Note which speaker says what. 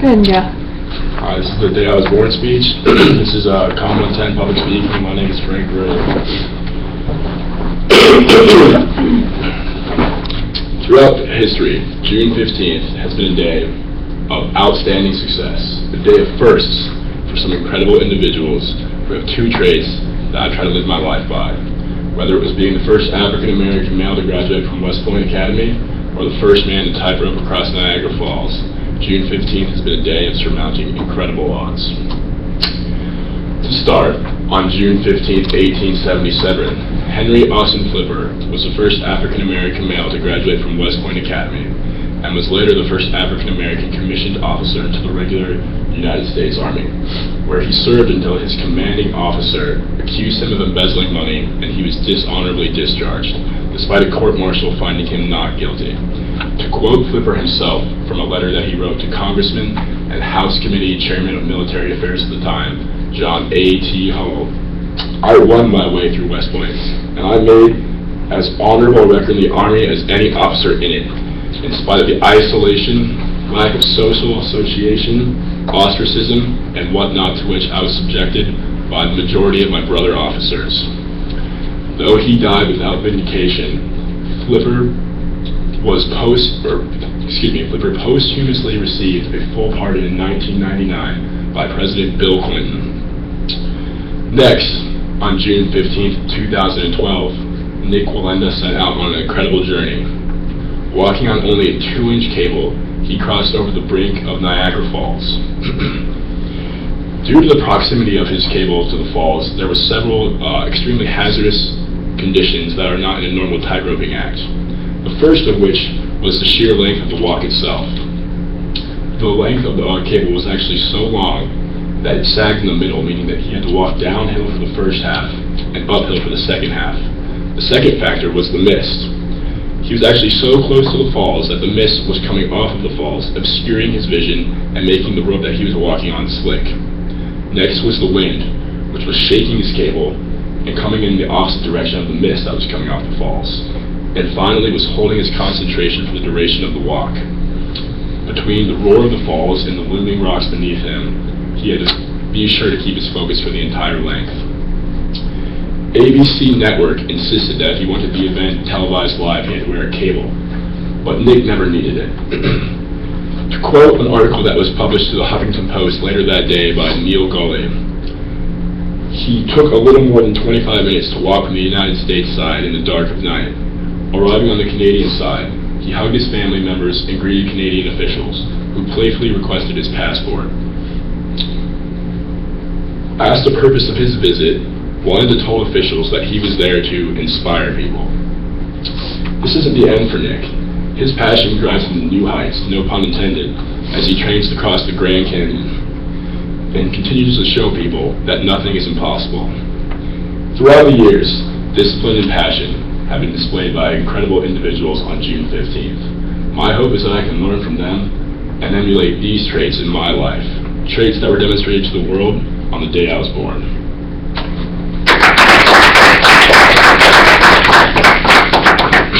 Speaker 1: Good, yeah.
Speaker 2: This is the day I was born speech. This is Common 10 Public Speaking. My name is Frank Gray. Throughout history, June 15th has been a day of outstanding success, a day of firsts for some incredible individuals who have two traits that I try to live my life by. Whether it was being the first African-American male to graduate from West Point Academy or the first man to tightrope across Niagara Falls, June 15th has been a day of surmounting incredible odds. To start, on June 15th, 1877, Henry Austin Flipper was the first African-American male to graduate from West Point Academy and was later the first African-American commissioned officer to the regular United States Army, where he served until his commanding officer accused him of embezzling money and he was dishonorably discharged, despite a court-martial finding him not guilty. To quote Flipper himself from a letter that he wrote to Congressman and House Committee Chairman of Military Affairs at the time, John A.T. Hull, "I won my way through West Point, and I made as honorable a record in the Army as any officer in it, in spite of the isolation, lack of social association, ostracism, and whatnot to which I was subjected by the majority of my brother officers." Though he died without vindication, Flipper posthumously received a full pardon in 1999 by President Bill Clinton. Next, on June 15, 2012, Nick Wallenda set out on an incredible journey. Walking on only a 2-inch cable, he crossed over the brink of Niagara Falls. Due to the proximity of his cable to the falls, there were several extremely hazardous conditions that are not in a normal tightroping act. The first of which was the sheer length of the walk itself. The length of the cable was actually so long that it sagged in the middle, meaning that he had to walk downhill for the first half and uphill for the second half. The second factor was the mist. He was actually so close to the falls that the mist was coming off of the falls, obscuring his vision and making the rope that he was walking on slick. Next was the wind, which was shaking his cable and coming in the opposite direction of the mist that was coming off the falls. And finally was holding his concentration for the duration of the walk. Between the roar of the falls and the looming rocks beneath him, he had to be sure to keep his focus for the entire length. ABC Network insisted that if he wanted the event televised live, he had to wear a cable, but Nick never needed it. To quote an article that was published to the Huffington Post later that day by Neil Gully, he took a little more than 25 minutes to walk from the United States side in the dark of night. Arriving on the Canadian side, he hugged his family members and greeted Canadian officials, who playfully requested his passport. Asked the purpose of his visit, Wallenda told officials that he was there to inspire people. This isn't the end for Nick. His passion drives him to new heights, no pun intended, as he trains to cross the Grand Canyon and continues to show people that nothing is impossible. Throughout the years, discipline and passion have been displayed by incredible individuals on June 15th. My hope is that I can learn from them and emulate these traits in my life, traits that were demonstrated to the world on the day I was born.